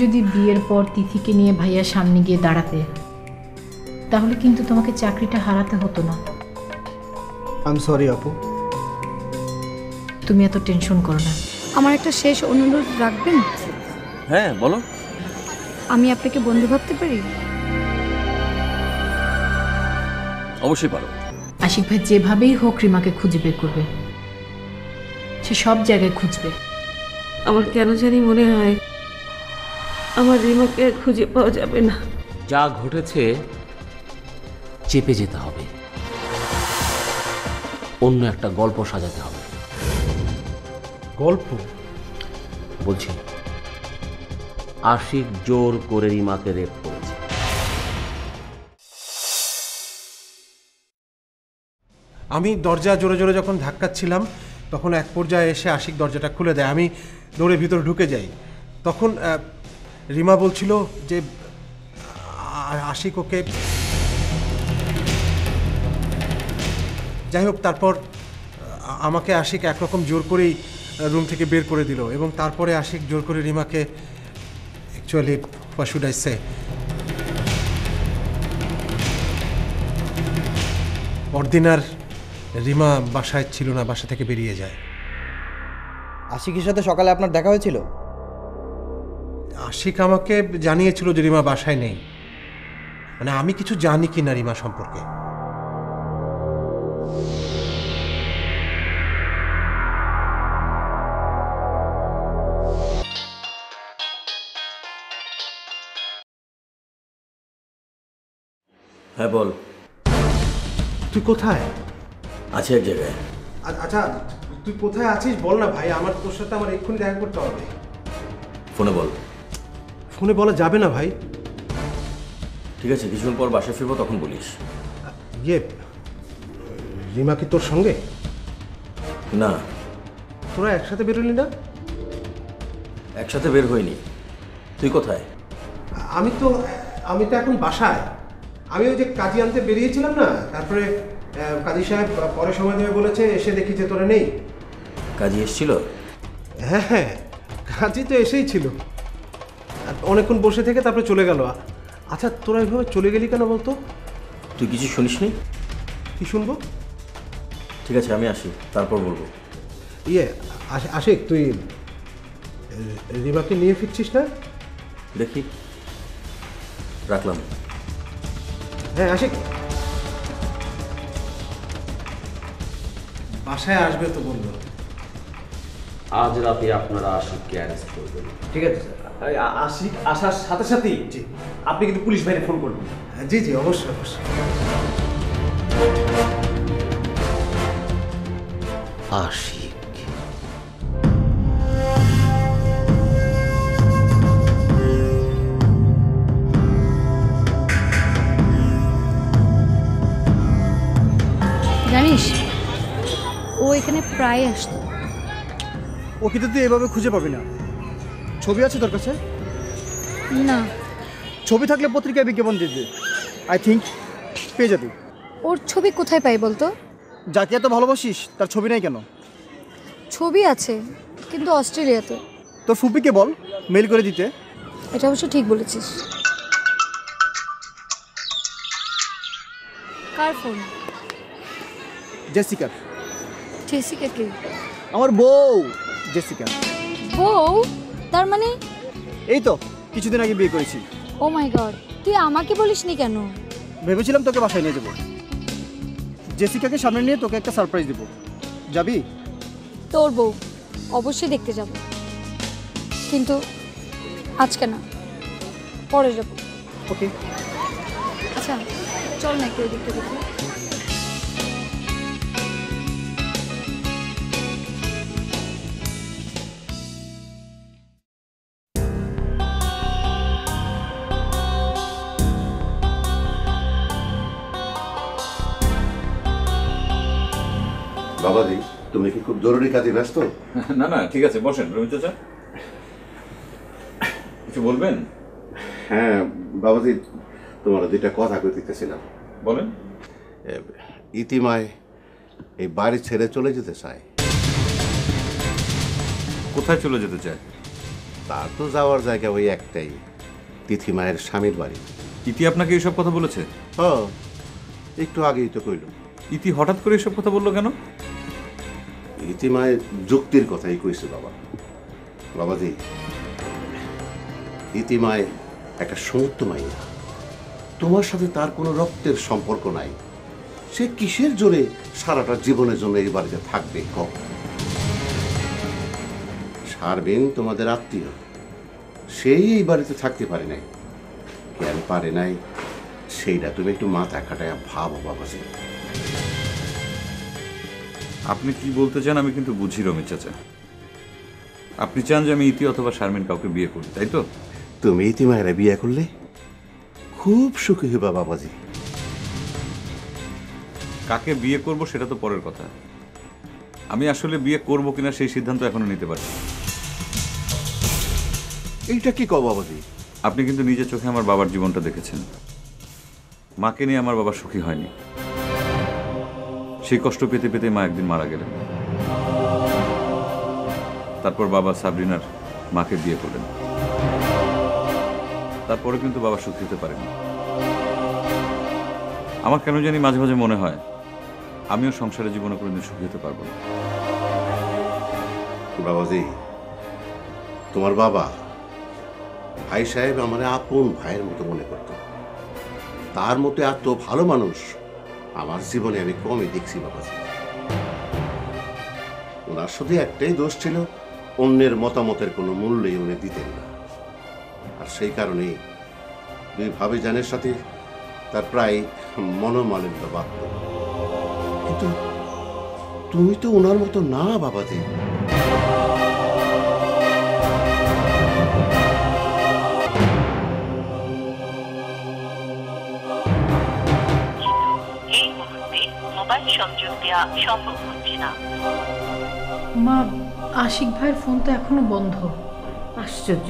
যদি বিয়ের পর তিথিকে নিয়ে ভাইয়ার সামনে গিয়ে দাঁড়াতে, তাহলে কিন্তু তোমাকে চাকরিটা হারাতে হতো না। আই এম সরি আপু। তুমি এত টেনশন করো না। আমার একটা শেষ অনুরোধ রাখবেন? হ্যাঁ বলো। আমি আপনাকে বন্ধু ভাবতে পারি? অবশ্যই পারো। আশিক ভাই যেভাবেই হোক রিমাকে খুঁজে বের করবে, সে সব জায়গায় খুঁজবে। আমার কেন জানি মনে হয় আমার রিমাকে খুঁজে পাওয়া যাবে না। যা ঘটেছে চেপে যেতে হবে, অন্য একটা গল্প সাজাতে হবে। গল্প? বলছি আশিক জোর করে রিমাকে রেপ করেছে। আমি দরজা জোরে জোরে যখন ধাক্কাচ্ছিলাম তখন এক পর্যায়ে এসে আশিক দরজাটা খুলে দেয়। আমি দৌড়ে ভিতরে ঢুকে যাই। তখন রিমা বলছিল যে আশিক ওকে, যাই হোক তারপর আমাকে আশিক একরকম জোর করেই রুম থেকে বের করে দিল এবং তারপরে আশিক জোর করে রিমাকে, actually what should I say, পরদিন আর রিমা বাসায় ছিল না, বাসা থেকে বেরিয়ে যায়। আশিকের সাথে সকালে আপনার দেখা হয়েছিল? আশিক আমাকে জানিয়েছিল যে রিমা বাসায় নেই। মানে আমি কিছু জানি কি না রিমা সম্পর্কে। হ্যাঁ বল। তুই কোথায়? আছে এক জায়গায়। আচ্ছা তুই কোথায় আছিস বল না ভাই, আমার তোর সাথে আমার এক্ষুনি দেখা করতে হবে। ফোনে বল। ফোনে বলা যাবে না ভাই। ঠিক আছে, কিছুক্ষণ পর বাসায় ফিরবো, তখন বলিস। ইয়ে, রিমা কি তোর সঙ্গে? না। তোরা একসাথে বেরোলি না? একসাথে বের হইনি। তুই কোথায়? আমি তো এখন বাসায়। আমি ওই যে কাজী আনতে বেরিয়েছিলাম না, তারপরে কাজী সাহেব পরে সময় দেবে বলেছে, এসে দেখি যে তোরা নেই। কাজী এসেছিল? হ্যাঁ হ্যাঁ, কাজী তো এসেই ছিল। অনেকক্ষণ বসে থেকে তারপরে চলে গেল। আচ্ছা তোরা এইভাবে চলে গেলি কেন বলতো? তুই কিছু শুনিসনি? কি শুনবো? ঠিক আছে আমি আসি, তারপর বলবো। ইয়ে আশিক, তুই রিমাকে নিয়ে ফিরছিস না? দেখি। রাখলাম। হ্যাঁ আশিক, বাসায় আসবে তো বললো। আজ রাতে আপনারা আশিককে অ্যারেস্ট করবেন। ঠিক আছে স্যার। আশিক আসার সাথে সাথেই জি আপনি কিন্তু পুলিশ বাহিনী ফোন করবেন। জি জি অবশ্যই অবশ্যই। আশিক জানিস, ও এখানে প্রায় আসতো। ওকে তো তুই এভাবে খুঁজে পাবি না। ছবি আছে তোর কাছে? না। ছবি থাকলে পত্রিকায় বিজ্ঞাপন দিয়ে দে, আই থিঙ্ক পেয়ে যাবি। ওর ছবি কোথায় পাই বলতো? যাকে এত ভালোবাসিস তার ছবি নাই কেন? ছবি আছে, কিন্তু অস্ট্রেলিয়াতে। তোর ফুপিকে বল মেল করে দিতে। এটা অবশ্য ঠিক বলেছিস। কার ফোন? জেসিকার। জেসিকা কে? আমার বউ জেসিকা। বউ? তার মানে? এই তো কিছুদিন আগে বিয়ে করেছি। ও মাই গড, তুই আমাকে বলিসনি কেন? ভেবেছিলাম তোকে বাসায় নিয়ে যাবো, জেসিকাকে সামনে নিয়ে তোকে একটা সারপ্রাইজ দেবো। যাবি? তোর বউ অবশ্যই দেখতে যাব, কিন্তু আজকে না, পরে যাব। ওকে। আচ্ছা চল না একটু ওই দিকটা দেখি। বাবাজি, তুমি কি খুব জরুরি কাজে ব্যস্ত? না না ঠিক আছে, বসেন রবি চাচা। কিছু বলবেন? হ্যাঁ বাবাজি, তোমার দুইটা কথা কইতেছিলাম। বলেন। ইতিমায় এই বাড়ি ছেড়ে চলে যেতে চায়। কোথায় চলে যেতে চায়? তার তো যাওয়ার জায়গা ওই একটাই, তিথি মায়ের স্বামীর বাড়ি। ইতি আপনাকে এইসব কথা বলেছে? ও একটু আগেই তো কইল। ইতি হঠাৎ করে এসব কথা বললো কেন? ইতি মায়ের যুক্তির কথাই কইছে বাবা। বাবাজি, ইতি মায় একটা সমুদ্র মাইয়া, তোমার সাথে তার কোনো রক্তের সম্পর্ক নাই। সে কিসের জোরে সারাটা জীবনের জন্য এই বাড়িতে থাকবে? সারবেন তোমাদের আত্মীয়, সেই এই বাড়িতে থাকতে পারে নাই। কেন পারে নাই সেইটা তুমি একটু মাথা খাটায় ভাবো বাবাজি। আপনি কি বলতে চান আমি কিন্তু বুঝি রমেশ চাচা। আপনি চান যে আমি ইতি অথবা শারমিন কাউকে বিয়ে করি, তাই তো? তুমি ইতি মায়েরা বিয়ে করলে খুব সুখী হবা বাবাজি। কাকে বিয়ে করব সেটা তো পরের কথা। আমি আসলে বিয়ে করব কিনা সেই সিদ্ধান্ত এখনো নিতে পারছি না। এইটা কি কও বাবাজি? আপনি কিন্তু নিজের চোখে আমার বাবার জীবনটা দেখেছেন। মাকে নিয়ে আমার বাবা সুখী হয়নি। সেই কষ্ট পেতে পেতে মা একদিন মারা গেলেন। তারপর বাবা সাবরিনার মাকে বিয়ে করলেন। তারপরে কিন্তু বাবা সুখী হতে পারেনি। আমার কেন জানি মাঝে মাঝে মনে হয় আমিও সংসারের জীবনে কোনোদিন সুখী হতে পারবো না। বাবাজি, তোমার বাবা ভাই সাহেব আমার আপন ভাইয়ের মতো মনে করত। তার মতো এত ভালো মানুষ আমার জীবনে আমি কমই দেখছি বাবাজি। ওনার শুধু একটাই দোষ ছিল, অন্যের মতামতের কোনো মূল্যই উনি দিতেন না। আর সেই কারণে দুই ভাবি জানের সাথে তার প্রায় মনোমালিন্য বাধ্য। কিন্তু তুমি তো ওনার মতো না বাবাজি। মা, আশিক ভাইয়ের ফোন তো এখনো বন্ধ। আশ্চর্য,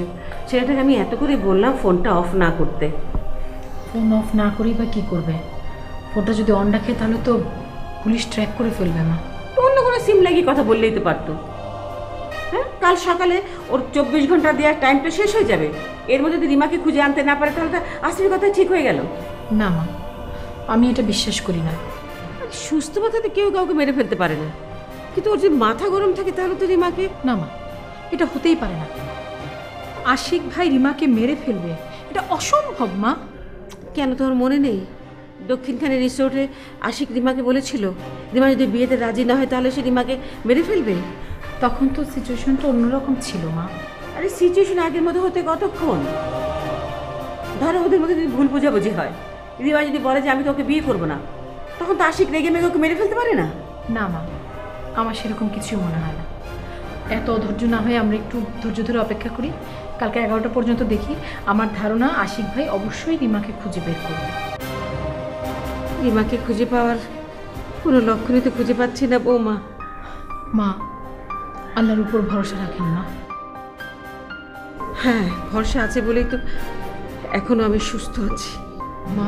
ছেলেটাকে আমি এত করে বললাম ফোনটা অফ না করতে। ফোন অফ না করেই বা কী করবে? ফোনটা যদি অন রাখে তাহলে তো পুলিশ ট্র্যাক করে ফেলবে। মা, অন্য কোনো সিম লাগিয়ে কথা বললেই তো পারতো। হ্যাঁ, কাল সকালে ওর 24 ঘন্টা দেওয়ার টাইমটা শেষ হয়ে যাবে। এর মধ্যে যদি রিমাকে খুঁজে আনতে না পারে তাহলে তো আসল কথা ঠিক হয়ে গেল। না মা, আমি এটা বিশ্বাস করি না। সুস্থ মাথাতে কেউ কাউকে মেরে ফেলতে পারে না, কিন্তু ওর যদি মাথা গরম থাকে তাহলে তো রিমাকে। না মা, এটা হতেই পারে না। আশিক ভাই রিমাকে মেরে ফেলবে, এটা অসম্ভব। মা, কেন তোমার মনে নেই দক্ষিণখানে রিসোর্টে আশিক রিমাকে বলেছিল রিমা যদি বিয়েতে রাজি না হয় তাহলে সে রিমাকে মেরে ফেলবে? তখন তো সিচুয়েশনটা অন্যরকম ছিল মা। আরে সিচুয়েশন আগের মতো হতে কতক্ষণ? ধরো ওদের মধ্যে যদি ভুল বোঝাবুঝি হয়, রিমা যদি বলে যে আমি তোকে বিয়ে করবো না, তখন তো আশিক রেগে মেগে ওকে মেরে ফেলতে পারে না? না মা, আমার সেরকম কিছুই মনে হয় না। এত অধৈর্য না হয়ে আমরা একটু ধৈর্য ধরে অপেক্ষা করি। কালকে 11টা পর্যন্ত দেখি। আমার ধারণা আশিক ভাই অবশ্যই রিমাকে খুঁজে বের করবে। রিমাকে খুঁজে পাওয়ার কোনো লক্ষণই তো খুঁজে পাচ্ছি না বৌমা। মা, আল্লাহর উপর ভরসা রাখেন মা। হ্যাঁ, ভরসা আছে বলেই তো এখনো আমি সুস্থ আছি। মা,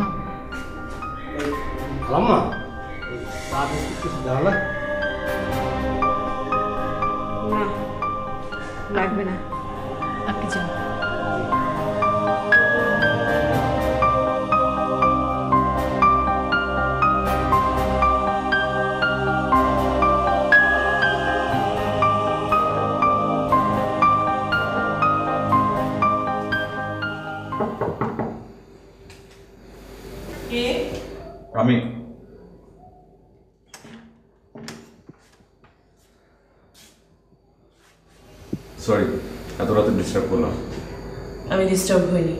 না, লাগবে না। আপনি যান। আমি সরি, এত রাতে ডিস্টার্ব করলাম। আমি ডিস্টার্ব হইনি,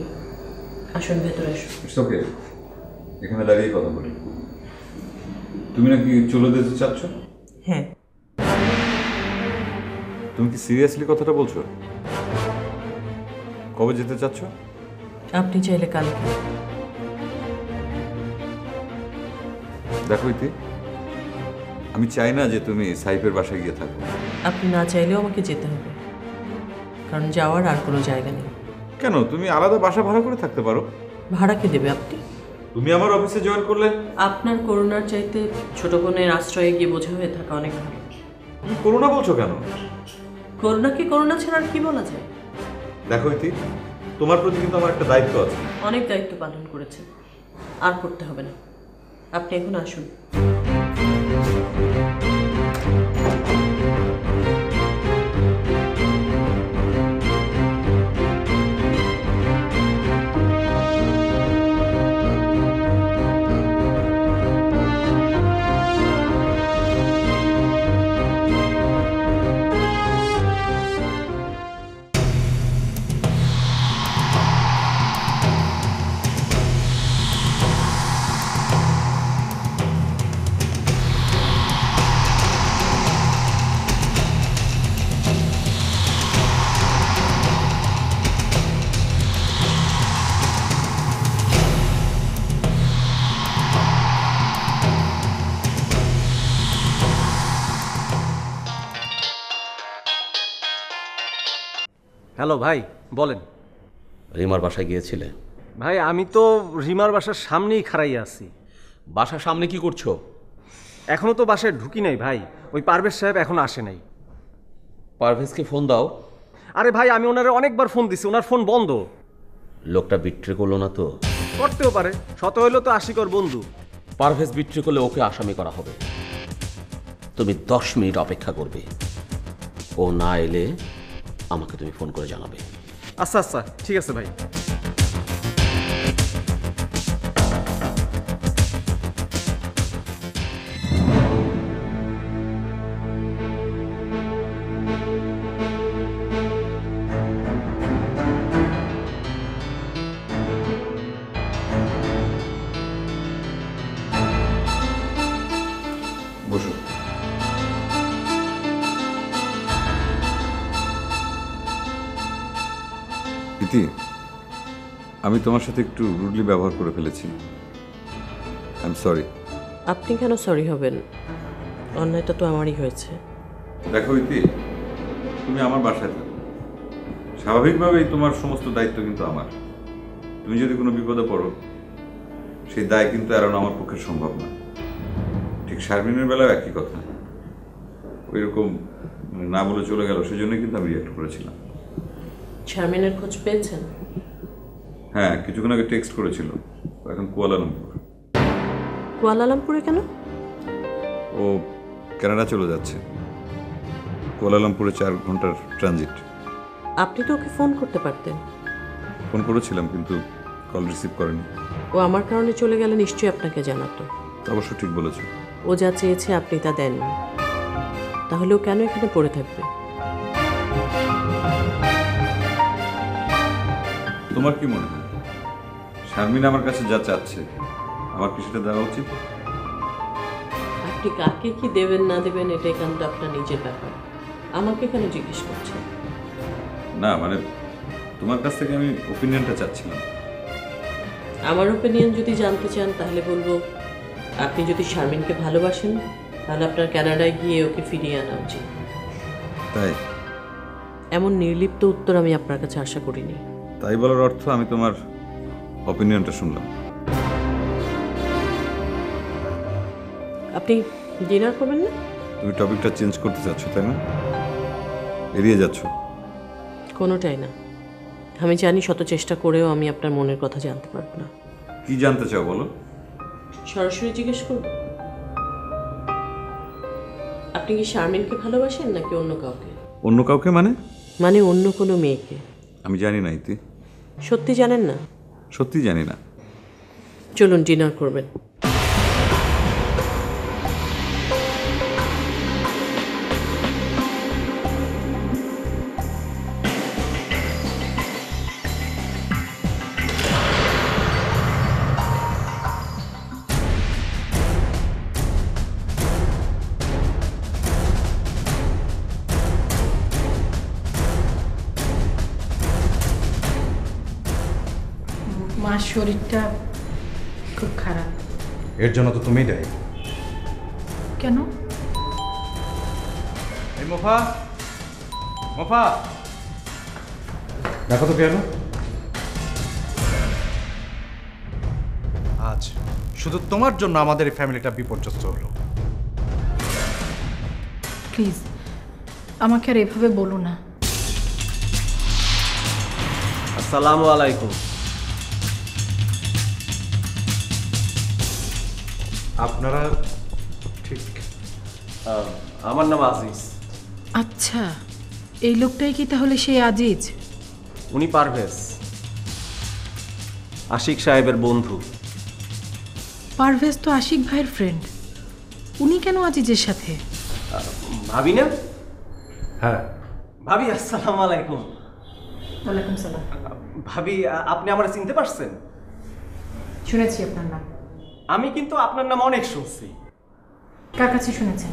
আসুন ভেতরে আসুন। ইটস ওকে, এখানে দাঁড়িয়ে কথা বলি। তুমি নাকি চলে যেতে চাচ্ছ? হ্যাঁ। তুমি কি সিরিয়াসলি কথাটা বলছো? কবে যেতে চাচ্ছ? আপনি চাইলে কালকে। দেখো ইতি, আমি চাই না যে তুমি সাইফের বাসায় গিয়ে থাকো। আপনি না চাইলেও আমাকে যেতে হবে, কারণ যাওয়ার আর কোনো জায়গা নেই। কেন? তুমি আলাদা বাসা ভাড়া করে থাকতে পারো। ভাড়া কে দেবে? আপনি। তুমি আমার অফিসে জয়েন করলে। আপনার করোনার চাইতে ছোট বোনের আশ্রয়ে গিয়ে বোঝা হয়ে থাকা অনেক ভালো। তুমি করোনা বলছো কেন? করোনাকে করোনা ছাড়া আর কি বলা যায়? দেখো ইতি, তোমার প্রতি কিন্তু আমার একটা দায়িত্ব আছে। অনেক দায়িত্ব পালন করেছেন, আর করতে হবে না। আপনি এখন আসুন। হ্যালো ভাই, বলেন। রিমার বাসায় গিয়েছিলে? ভাই আমি তো রিমার বাসার সামনেই খাড়াইয়া আছি। বাসার সামনে কি করছো? এখনো তো বাসায় ঢুকি নাই ভাই, ওই পারভেজ সাহেব এখন আসে নাই। পারভেজকে ফোন দাও। আরে ভাই আমি ওনারে অনেকবার ফোন দিছি, ওনার ফোন বন্ধ। লোকটা বিট্রে করলো না তো? করতেও পারে, শত হইলো তো আশিকর বন্ধু। পারভেজ বিট্রে করলে ওকে আসামি করা হবে। তুমি 10 মিনিট অপেক্ষা করবে, ও না এলে আমাকে তুমি ফোন করে জানাবে। আচ্ছা আচ্ছা ঠিক আছে ভাই। বসো। ইতি, আমি তোমার সাথে একটু রুডলি ব্যবহার করে ফেলেছি। I am sorry. আপনি কেন সরি হবেন? অন্যায়টা তো আমারই হয়েছে। দেখো ইতি, তুমি আমার বাসায় থাকো, স্বাভাবিকভাবেই তোমার সমস্ত দায়িত্ব কিন্তু আমার। তুমি যদি কোনো বিপদে পড়ো, সেই দায় কিন্তু এড়ানো আমার পক্ষে সম্ভব না। ঠিক শারমিনের বেলাও একই কথা। ওই রকম না বলে চলে গেল, সেই জন্যই কিন্তু আমি রিঅ্যাক্ট করেছিলাম। শারমিনের খোঁজ পেয়েছেন? হ্যাঁ, কিছুক্ষণ আগে টেক্সট করেছিল। এখন কুয়ালালামপুর। কুয়ালালামপুরে কেন? ও কানাডা চলে যাচ্ছে। কুয়ালালামপুরে 4 ঘন্টার ট্রানজিট। আপনি তো ওকে ফোন করতে পারতেন। ফোন করেছিলাম কিন্তু কল রিসিভ করেনি। ও আমার কারণে চলে গেলে নিশ্চয়ই আপনাকে জানাতো। অবশ্য ঠিক বলেছো। ও যা চেয়েছে আপনি তা দেননি, তাহলে ও কেন এখানে পড়ে থাকবে? তোমার কি মনে হয় শারমিন আমার কাছে যা চাচ্ছে আমার কি সেটা দেওয়া উচিত? আপনি কাকে কি দেবেন না দেবেন এটা একান্ত আপনার নিজের ব্যাপার। আমাকে কেন জিজ্ঞেস করছেন? না মানে তোমার কাছ থেকে আমি ওপিনিয়নটা চাচ্ছিলাম। আমার ওপিনিয়ন যদি জানতে চান তাহলে বলবো, আপনি যদি শারমিনকে ভালোবাসেন তাহলে আপনার কানাডায় গিয়ে ওকে ফিরিয়ে আনা উচিত। তাই? এমন নির্লিপ্ত উত্তর আমি আপনার কাছে আশা করিনি। তাই বলার অর্থ আমি তোমার অপিনিয়নটা শুনলাম। আপনি ডিনার করবেন না? তুমি টপিকটা চেঞ্জ করতে চাচ্ছ তাই না? এড়িয়ে যাচ্ছ? কোনোটাই না। আমি জানি শত চেষ্টা করেও আমি আপনার মনের কথা জানতে পারবো না। কি জানতে চাও বলো? সরাসরি জিজ্ঞেস করব, আপনি কি শারমিনকে ভালোবাসেন নাকি অন্য কাউকে? অন্য কাউকে মানে? মানে অন্য কোনো মেয়েকে। আমি জানি না ইতি। সত্যি জানেন না? সত্যি জানি না। চলুন ডিনার করবেন। মার শরীরটা খুব খারাপ। এর জন্য তো তুমিই দায়ী। কেন? এই মোফা, মোফা দেখো তো কেন আজ শুধু তোমার জন্য আমাদের এই ফ্যামিলিটা বিপর্যস্ত হলো। প্লিজ আমাকে আর এভাবে বলো না। আসসালামু আলাইকুম। আপনারা ঠিক? আমার নাম আজিজ। আচ্ছা, এই লোকটাই কি তাহলে সেই আজিজ? উনি পারভেজ, আশিক সাহেবের বন্ধু। পারভেজ তো আশিক ভাইয়ের ফ্রেন্ড, উনি কেন আজিজের সাথে? ভাবি না? হ্যাঁ। ভাবি আসসালামু আলাইকুম। ওয়ালাইকুম সালাম। ভাবি, আপনি আমার চিনতে পারছেন? শুনেছি আপনার নাম। আমি কিন্তু আপনার নাম অনেক শুনছি। কার কাছে শুনেছেন?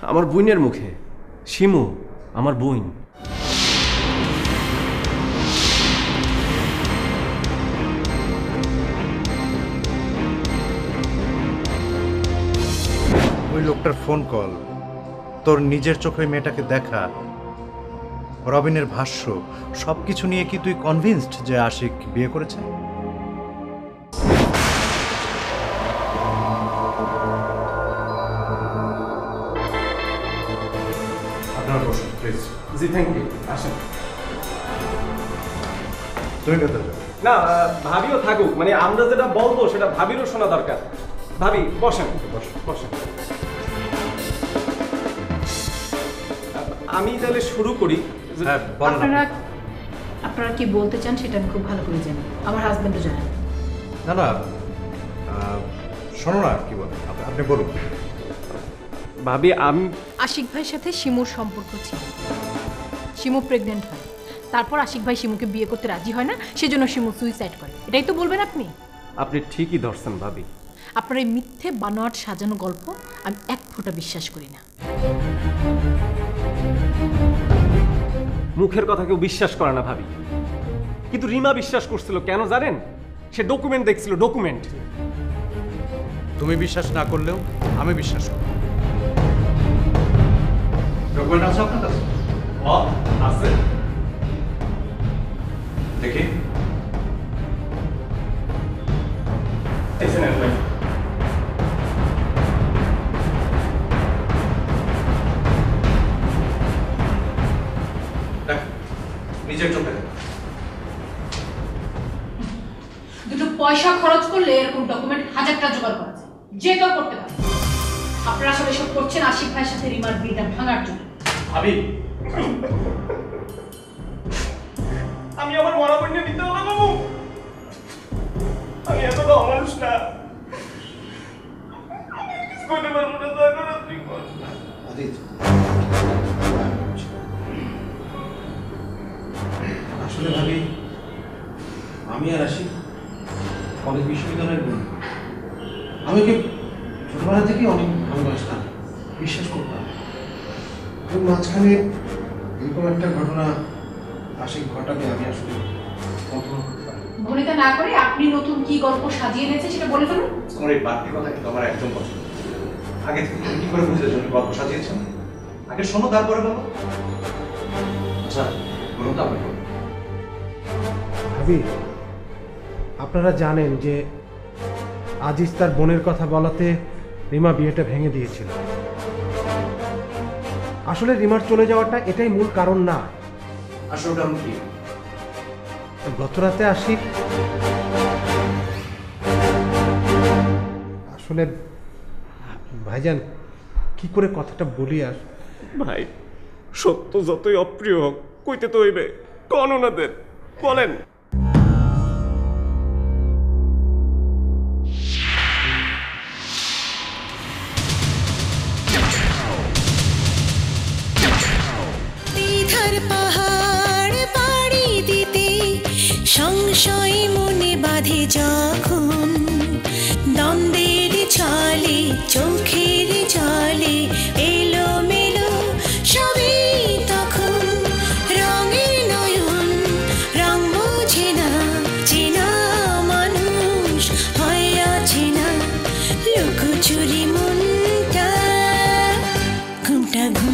আমার বোনের মুখে। শিমু, আমার বোন। ওই লোকটার ফোন কল, তোর নিজের চোখে মেয়েটাকে দেখা, রবিনের ভাষ্য, সবকিছু নিয়ে কি তুই কনভিন্সড যে আশিক বিয়ে করেছে? আপনারা বসুন প্লিজ। G thank you. আসেন। তুমি ভেতরে যাও। না, ভাবিও থাকুক, মানে আমরা যেটা বলবো সেটা ভাবিরও শোনা দরকার। ভাবি বসেন, বসেন। আমি তাহলে শুরু করি। আপনারা কি বলতে চান সেটা আমি খুব ভালো করে জানি, আমার হাজবেন্ডও জানেন। না না, শোনো না কি বলে, আপনি বলুন। ভাবি, আমি আশিক ভাইয়ের সাথে শিমুর সম্পর্ক ছিল। শিমু প্রেগনেন্ট হয়, তারপর আশিক ভাই শিমুকে বিয়ে করতে রাজি হয় না, সেজন্য শিমু সুইসাইড করে। এটাই তো বলবেন আপনি? আপনি ঠিকই ধরছেন ভাবি। আপনার এই মিথ্যে বানোয়াট সাজানো গল্প আমি এক ফোঁটা বিশ্বাস করি না। মুখের কথা কেউ বিশ্বাস করে না ভাবি, কিন্তু রিমা বিশ্বাস করছিল। কেন জানেন? সে ডকুমেন্ট দেখছিল, ডকুমেন্ট। তুমি বিশ্বাস না করলেও আমি বিশ্বাস করি। ডকুমেন্ট আছে আপনার কাছে? আছে। দেখি। নিজের চোখে দুটো পয়সা খরচ করলে এরকম ডকুমেন্ট হাজারটা জোগাড় করা যায়, যে কেউ করতে পারে। আপনারা আসলে সব করছেন আশিক ভাইয়ের সাথে রিমার বিয়েটা ভাঙার জন্য। ভাবি, আমি আমার মরা বোনকে দিতে হবে বাবু। আমি এত বড় মানুষ না, করতে পারবো না। আসলে ভাবি, আমি আর আশিক কলেজ বিশ্ববিদ্যালয়ের বন্ধু। আমি ওকে ছোটবেলা থেকে অনেক ভালোবাসতাম, বিশ্বাস করতাম। এবং মাঝখানে এরকম একটা ঘটনা আশিক ঘটাবে আমি আসলে কল্পনা করতে পারি। ভনিতা না করে আপনি নতুন কি গল্প সাজিয়ে এনেছে সেটা বলে ফেলুন। আমার এই বাড়তি কথা কিন্তু আমার একদম পছন্দ। আগে থেকে তুমি কি করে বুঝলে জন্য গল্প সাজিয়েছেন? আগে শোনো, তারপরে বলো। আচ্ছা বলুন তো আপনি। ভাবি, আপনারা জানেন যে আজিজ তার বোনের কথা বলাতে রিমা বিয়েটা ভেঙে দিয়েছিল। আসলে রিমার চলে যাওয়াটা এটাই মূল কারণ না। আসলে কারণ কি? গতরাতে আশিক আসলে ভাইজান কি করে কথাটা বলি আর। ভাই, সত্য যতই অপ্রিয় হোক, কইতে তো হইবে। কোন ওনাদের বলেন। পাহাড় পাড়ি দিতে সংশয় মনে বাঁধে যখন, দ্বন্দ্বের ছলে চোখের জলে এলো মেলো সবই তখন। রঙের নয়ন রং বোঝে না, চেনা মানুষ হয় অচেনা। লুকোচুরি মনটা ঘুমটা ঘুম